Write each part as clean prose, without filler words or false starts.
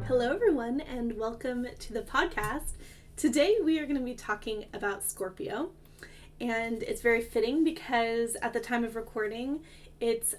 Hello, everyone, and welcome to the podcast. Today, we are going to be talking about Scorpio, and it's very fitting because at the time of recording, it's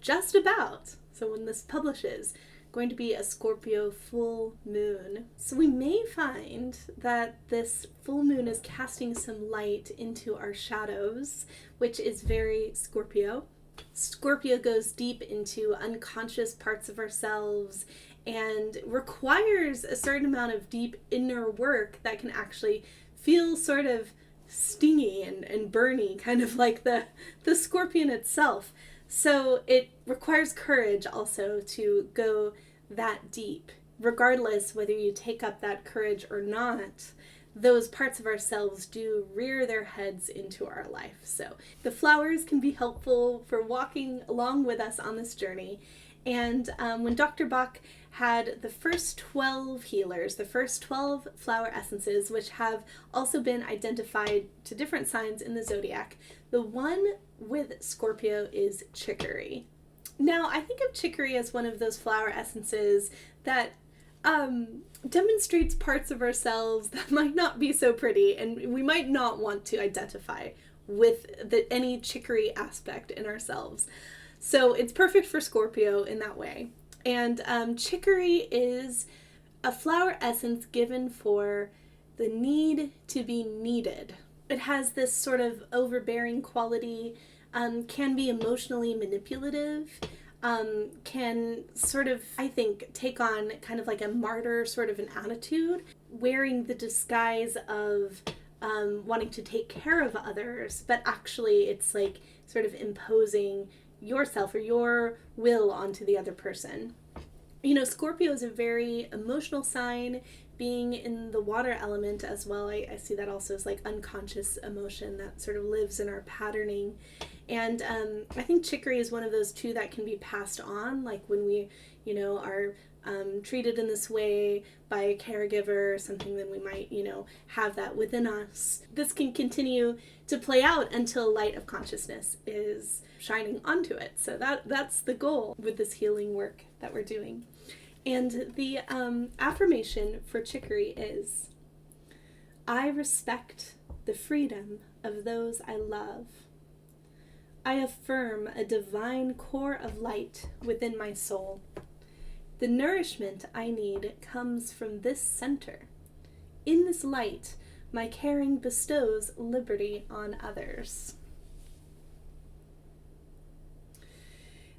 just about, so when this publishes, going to be a Scorpio full moon. So we may find that this full moon is casting some light into our shadows, which is very Scorpio. Scorpio goes deep into unconscious parts of ourselves and requires a certain amount of deep inner work that can actually feel sort of stingy and burny, kind of like the scorpion itself. So it requires courage also to go that deep. Regardless whether you take up that courage or not, those parts of ourselves do rear their heads into our life. So the flowers can be helpful for walking along with us on this journey. And when Dr. Bach had the first 12 healers, the first 12 flower essences, which have also been identified to different signs in the zodiac, the one with Scorpio is chicory. Now, I think of chicory as one of those flower essences that demonstrates parts of ourselves that might not be so pretty, and we might not want to identify with any chicory aspect in ourselves. So it's perfect for Scorpio in that way. And chicory is a flower essence given for the need to be needed. It has this sort of overbearing quality, can be emotionally manipulative, can sort of, I think, take on kind of like a martyr sort of an attitude, wearing the disguise of wanting to take care of others, but actually it's like sort of imposing yourself or your will onto the other person. You know, Scorpio is a very emotional sign, being in the water element as well. I see that also as like unconscious emotion that sort of lives in our patterning. And I think chicory is one of those two that can be passed on, like when we, are treated in this way by a caregiver or something, then we might, have that within us. This can continue to play out until light of consciousness is shining onto it. So that's the goal with this healing work that we're doing. And the affirmation for chicory is, I respect the freedom of those I love. I affirm a divine core of light within my soul. The nourishment I need comes from this center. In this light, my caring bestows liberty on others.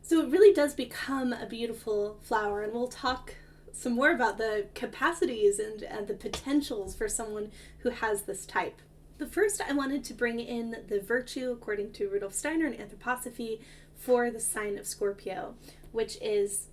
So it really does become a beautiful flower, and we'll talk some more about the capacities and the potentials for someone who has this type. But first, I wanted to bring in the virtue, according to Rudolf Steiner and Anthroposophy, for the sign of Scorpio, which is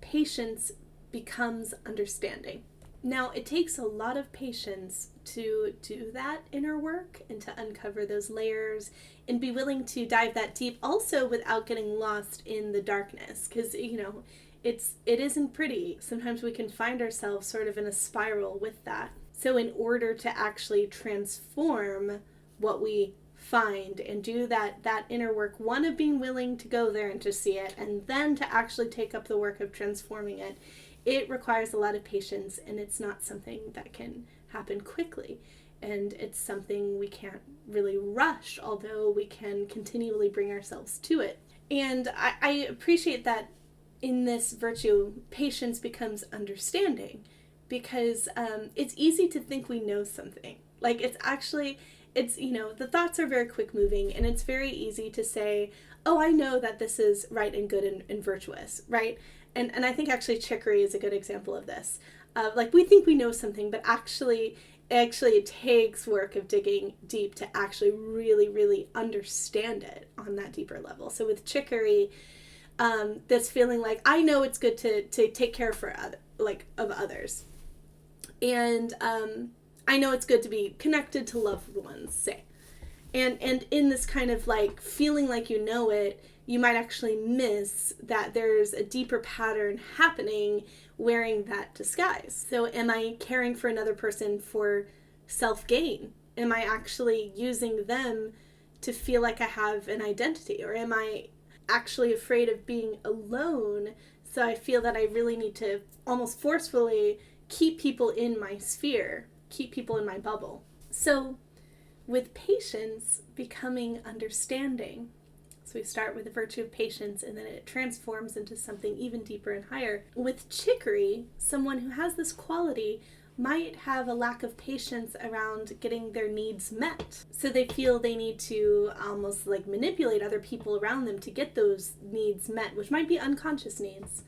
patience becomes understanding. Now, it takes a lot of patience to do that inner work and to uncover those layers and be willing to dive that deep, also without getting lost in the darkness, because, it isn't pretty. Sometimes we can find ourselves sort of in a spiral with that. So in order to actually transform what we find and do that inner work, one of being willing to go there and to see it, and then to actually take up the work of transforming it, it requires a lot of patience, and it's not something that can happen quickly. And it's something we can't really rush, although we can continually bring ourselves to it. And I appreciate that in this virtue, patience becomes understanding, because it's easy to think we know something. Like the thoughts are very quick moving, and it's very easy to say, oh, I know that this is right and good and virtuous, right? And I think actually chicory is a good example of this. We think we know something, but actually it takes work of digging deep to actually really, really understand it on that deeper level. So with chicory, this feeling like I know it's good to take care of others. And I know it's good to be connected to loved ones, say. And in this kind of like feeling like you know it, you might actually miss that there's a deeper pattern happening wearing that disguise. So am I caring for another person for self-gain? Am I actually using them to feel like I have an identity? Or am I actually afraid of being alone So I feel that I really need to almost forcefully keep people in my sphere, keep people in my bubble. So with patience becoming understanding. So we start with the virtue of patience, and then it transforms into something even deeper and higher. With chicory, someone who has this quality might have a lack of patience around getting their needs met. So they feel they need to almost like manipulate other people around them to get those needs met, which might be unconscious needs.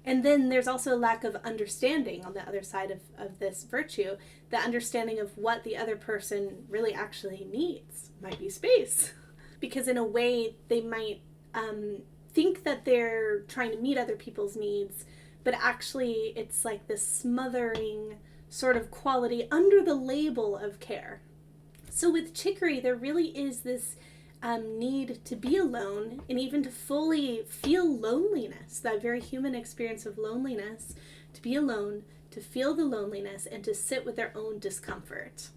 And then there's also a lack of understanding on the other side of this virtue, the understanding of what the other person really actually needs. Might be space. Because in a way, they might think that they're trying to meet other people's needs, but actually it's like this smothering sort of quality under the label of care. So with chicory, there really is this need to be alone and even to fully feel loneliness, that very human experience of loneliness, to be alone, to feel the loneliness, and to sit with their own discomfort.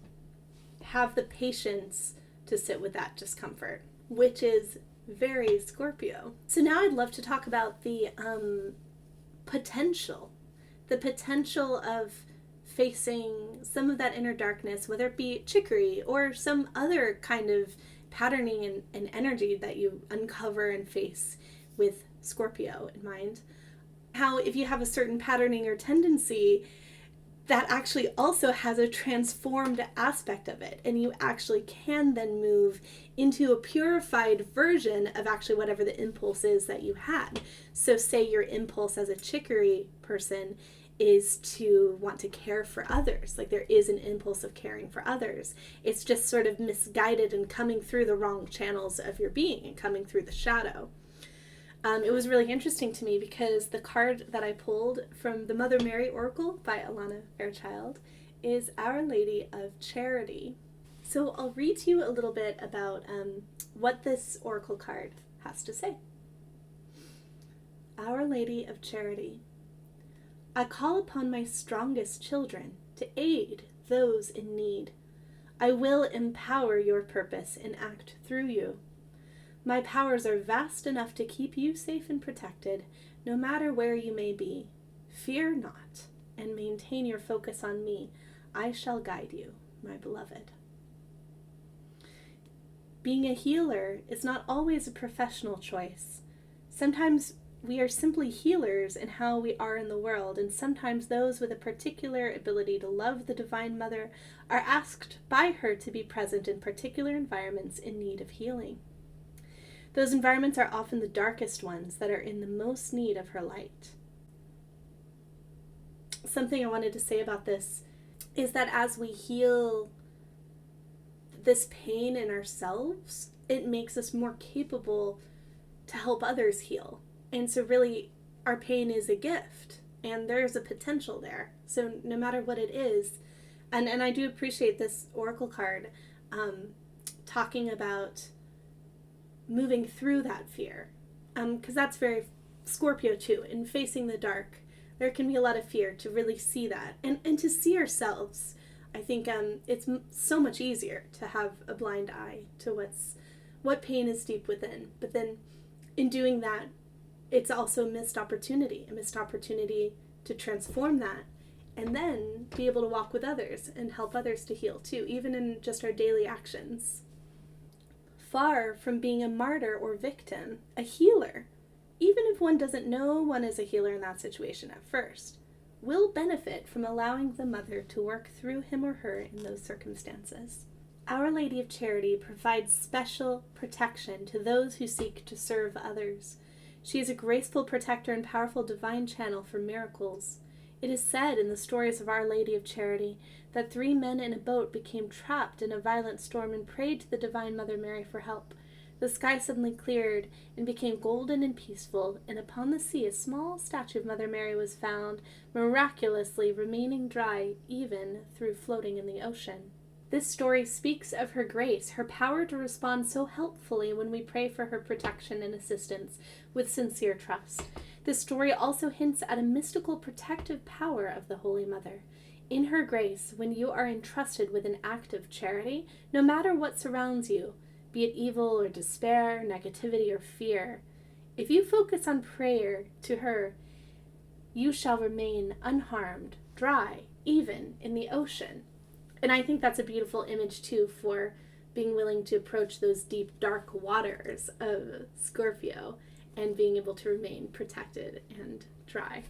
Have the patience to sit with that discomfort, which is very Scorpio. So now I'd love to talk about the potential of facing some of that inner darkness, whether it be chicory or some other kind of patterning and energy that you uncover and face with Scorpio in mind. How if you have a certain patterning or tendency, that actually also has a transformed aspect of it, and you actually can then move into a purified version of actually whatever the impulse is that you had. So say your impulse as a chicory person is to want to care for others. Like there is an impulse of caring for others. It's just sort of misguided and coming through the wrong channels of your being and coming through the shadow. It was really interesting to me because the card that I pulled from the Mother Mary Oracle by Alana Fairchild is Our Lady of Charity. So I'll read to you a little bit about what this oracle card has to say. Our Lady of Charity. I call upon my strongest children to aid those in need. I will empower your purpose and act through you. My powers are vast enough to keep you safe and protected, no matter where you may be. Fear not, and maintain your focus on me. I shall guide you, my beloved. Being a healer is not always a professional choice. Sometimes we are simply healers in how we are in the world, and sometimes those with a particular ability to love the Divine Mother are asked by her to be present in particular environments in need of healing. Those environments are often the darkest ones that are in the most need of her light. Something I wanted to say about this is that as we heal this pain in ourselves, it makes us more capable to help others heal. And so really, our pain is a gift, and there's a potential there. So no matter what it is, and I do appreciate this oracle card talking about moving through that fear, because that's very Scorpio too. In facing the dark, there can be a lot of fear to really see that, and to see ourselves. I think it's so much easier to have a blind eye to what pain is deep within. But then in doing that, it's also a missed opportunity to transform that, and then be able to walk with others and help others to heal too, even in just our daily actions. Far from being a martyr or victim, a healer, even if one doesn't know one is a healer in that situation at first, will benefit from allowing the Mother to work through him or her in those circumstances. Our Lady of Charity provides special protection to those who seek to serve others. She is a graceful protector and powerful divine channel for miracles. It is said in the stories of Our Lady of Charity that 3 men in a boat became trapped in a violent storm and prayed to the Divine Mother Mary for help. The sky suddenly cleared and became golden and peaceful, and upon the sea a small statue of Mother Mary was found, miraculously remaining dry even through floating in the ocean. This story speaks of her grace, her power to respond so helpfully when we pray for her protection and assistance with sincere trust. This story also hints at a mystical protective power of the Holy Mother. In her grace, when you are entrusted with an act of charity, no matter what surrounds you, be it evil or despair, negativity or fear, if you focus on prayer to her, you shall remain unharmed, dry, even in the ocean. And I think that's a beautiful image too for being willing to approach those deep, dark waters of Scorpio and being able to remain protected and dry.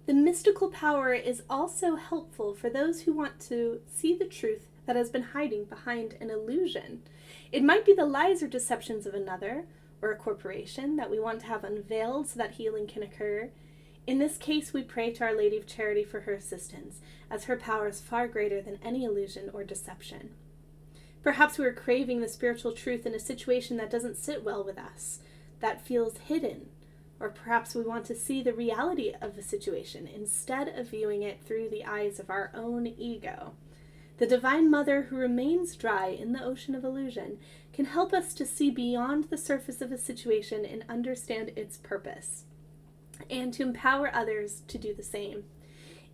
The mystical power is also helpful for those who want to see the truth that has been hiding behind an illusion. It might be the lies or deceptions of another or a corporation that we want to have unveiled so that healing can occur. In this case, we pray to Our Lady of Charity for her assistance, as her power is far greater than any illusion or deception. Perhaps we are craving the spiritual truth in a situation that doesn't sit well with us, that feels hidden, or perhaps we want to see the reality of the situation instead of viewing it through the eyes of our own ego. The Divine Mother, who remains dry in the ocean of illusion, can help us to see beyond the surface of a situation and understand its purpose, and to empower others to do the same.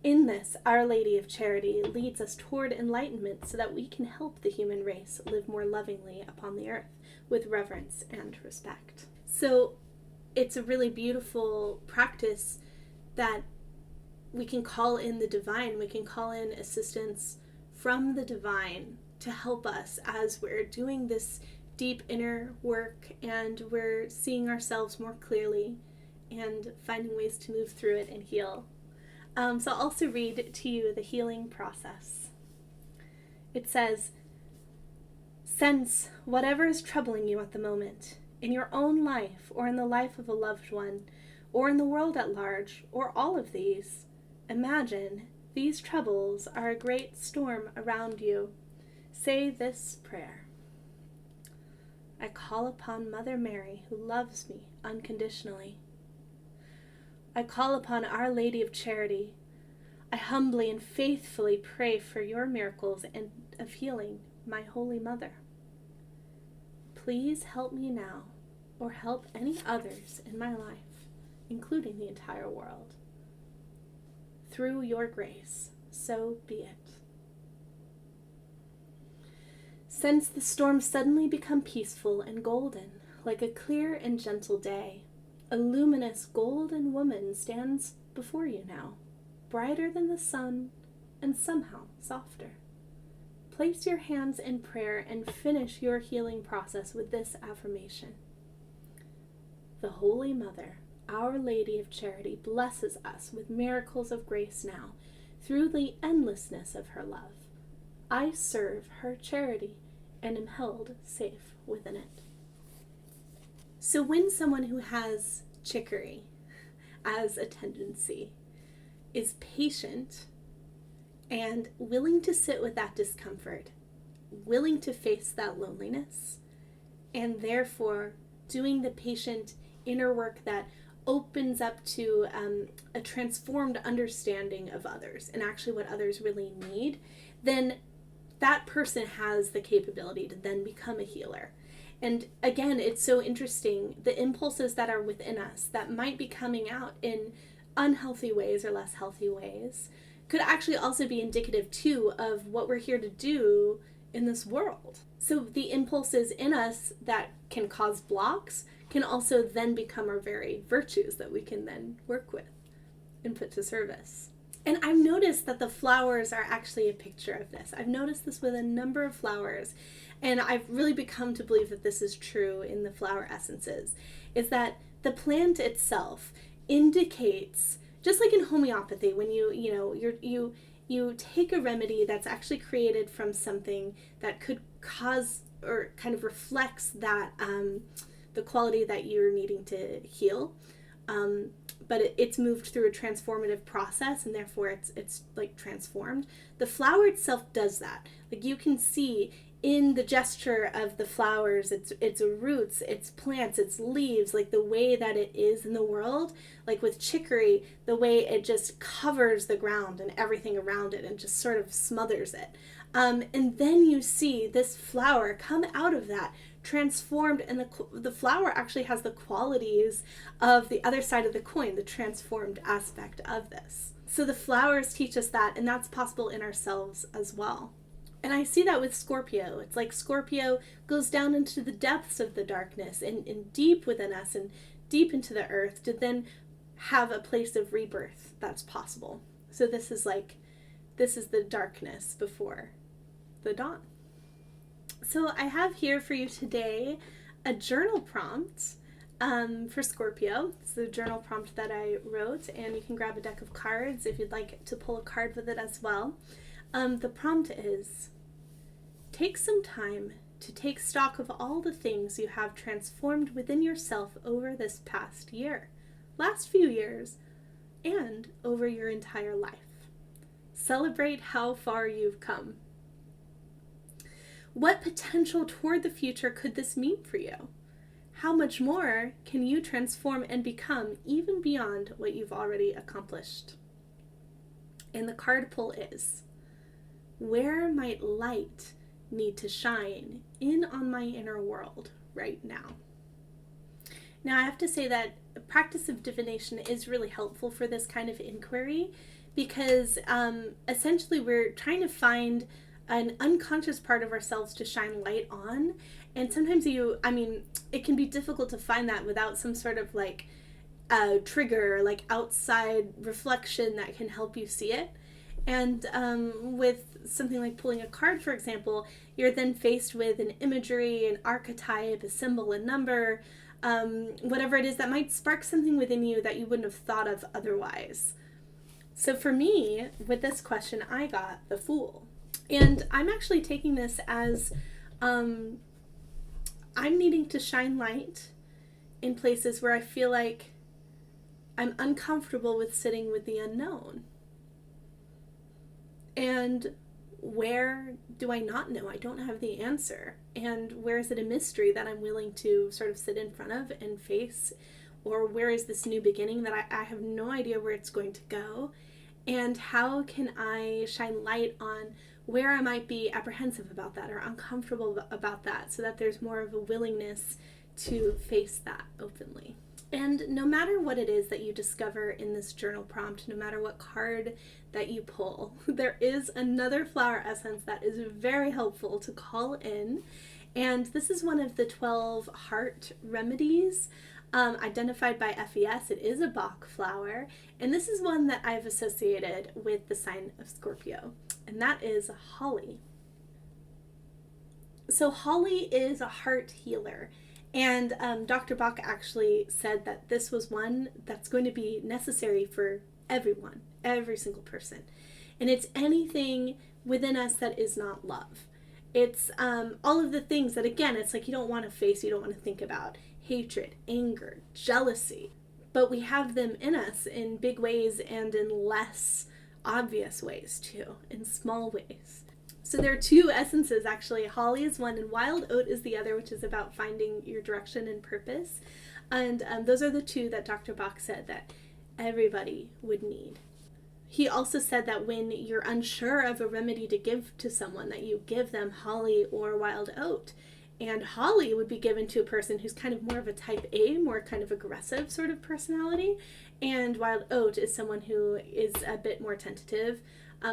In this, Our Lady of Charity leads us toward enlightenment so that we can help the human race live more lovingly upon the earth with reverence and respect. So it's a really beautiful practice that we can call in the divine, we can call in assistance from the divine to help us as we're doing this deep inner work and we're seeing ourselves more clearly and finding ways to move through it and heal. So I'll also read to you the healing process. It says, sense whatever is troubling you at the moment, in your own life or in the life of a loved one, or in the world at large, or all of these. Imagine these troubles are a great storm around you. Say this prayer. I call upon Mother Mary, who loves me unconditionally. I call upon Our Lady of Charity. I humbly and faithfully pray for your miracles and of healing, my Holy Mother. Please help me now, or help any others in my life, including the entire world. Through your grace, so be it. Sense the storm suddenly become peaceful and golden, like a clear and gentle day. A luminous golden woman stands before you now, brighter than the sun and somehow softer. Place your hands in prayer and finish your healing process with this affirmation. The Holy Mother, Our Lady of Charity, blesses us with miracles of grace now through the endlessness of her love. I serve her charity and am held safe within it. So when someone who has chicory as a tendency is patient and willing to sit with that discomfort, willing to face that loneliness, and therefore doing the patient inner work that opens up to a transformed understanding of others and actually what others really need, then that person has the capability to then become a healer. And again, it's so interesting, the impulses that are within us that might be coming out in unhealthy ways or less healthy ways could actually also be indicative too of what we're here to do in this world. So the impulses in us that can cause blocks can also then become our very virtues that we can then work with and put to service. And I've noticed that the flowers are actually a picture of this. I've noticed this with a number of flowers, and I've really become to believe that this is true in the flower essences, is that the plant itself indicates, just like in homeopathy, when you take a remedy that's actually created from something that could cause or kind of reflects that the quality that you're needing to heal, but it's moved through a transformative process and therefore it's like transformed. The flower itself does that. Like you can see in the gesture of the flowers, its roots, its plants, its leaves, like the way that it is in the world, like with chicory, the way it just covers the ground and everything around it and just sort of smothers it. And then you see this flower come out of that, transformed, and the flower actually has the qualities of the other side of the coin, the transformed aspect of this. So the flowers teach us that, and that's possible in ourselves as well. And I see that with Scorpio. It's like Scorpio goes down into the depths of the darkness and deep within us and deep into the earth to then have a place of rebirth that's possible. So this is the darkness before the dawn. So I have here for you today a journal prompt for Scorpio. It's the journal prompt that I wrote, and you can grab a deck of cards if you'd like to pull a card with it as well. The prompt is: take some time to take stock of all the things you have transformed within yourself over this past year, last few years, and over your entire life. Celebrate how far you've come. What potential toward the future could this mean for you? How much more can you transform and become even beyond what you've already accomplished? And the card pull is: where might light need to shine in on my inner world right now? Now, I have to say that a practice of divination is really helpful for this kind of inquiry, because essentially we're trying to find an unconscious part of ourselves to shine light on. And sometimes it can be difficult to find that without some sort of trigger, like outside reflection that can help you see it. And with something like pulling a card, for example, you're then faced with an imagery, an archetype, a symbol, a number, whatever it is that might spark something within you that you wouldn't have thought of otherwise. So for me, with this question, I got the Fool. And I'm actually taking this as I'm needing to shine light in places where I feel like I'm uncomfortable with sitting with the unknown. And where do I not know? I don't have the answer. And where is it a mystery that I'm willing to sort of sit in front of and face? Or where is this new beginning that I have no idea where it's going to go? And how can I shine light on where I might be apprehensive about that or uncomfortable about that, so that there's more of a willingness to face that openly? And no matter what it is that you discover in this journal prompt, no matter what card that you pull, there is another flower essence that is very helpful to call in. And this is one of the 12 heart remedies identified by FES. It is a Bach flower. And this is one that I've associated with the sign of Scorpio. And that is holly. So holly is a heart healer. And Dr. Bach actually said that this was one that's going to be necessary for everyone, every single person. And it's anything within us that is not love. It's all of the things that, again, it's like you don't want to face, you don't want to think about. Hatred, anger, jealousy. But we have them in us in big ways and in less obvious ways too, in small ways. So there are two essences, actually. Holly is one and wild oat is the other, which is about finding your direction and purpose. And those are the two that Dr. Bach said that everybody would need. He also said that when you're unsure of a remedy to give to someone, that you give them holly or wild oat. And holly would be given to a person who's kind of more of a type A, more kind of aggressive sort of personality. And wild oat is someone who is a bit more tentative.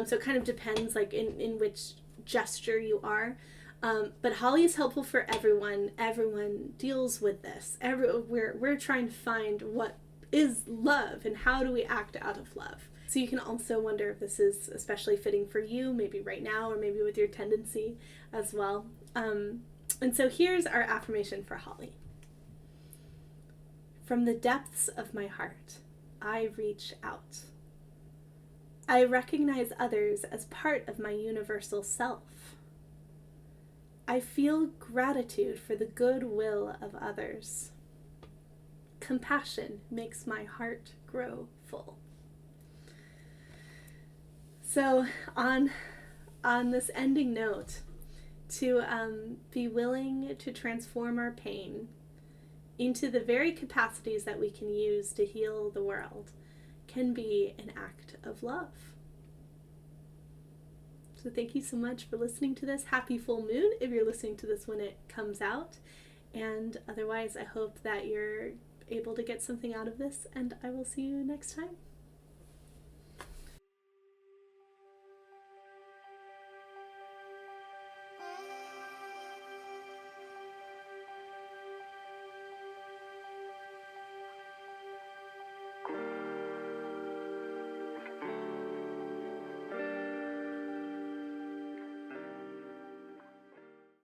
So it kind of depends in which gesture you are. But holly is helpful for everyone. Everyone deals with this. We're trying to find what is love and how do we act out of love. So you can also wonder if this is especially fitting for you, maybe right now, or maybe with your tendency as well. And so here's our affirmation for holly. From the depths of my heart, I reach out. I recognize others as part of my universal self. I feel gratitude for the goodwill of others. Compassion makes my heart grow full. So on this ending note, to be willing to transform our pain into the very capacities that we can use to heal the world can be an act of love. So thank you so much for listening to this. Happy full moon if you're listening to this when it comes out. And otherwise, I hope that you're able to get something out of this, and I will see you next time.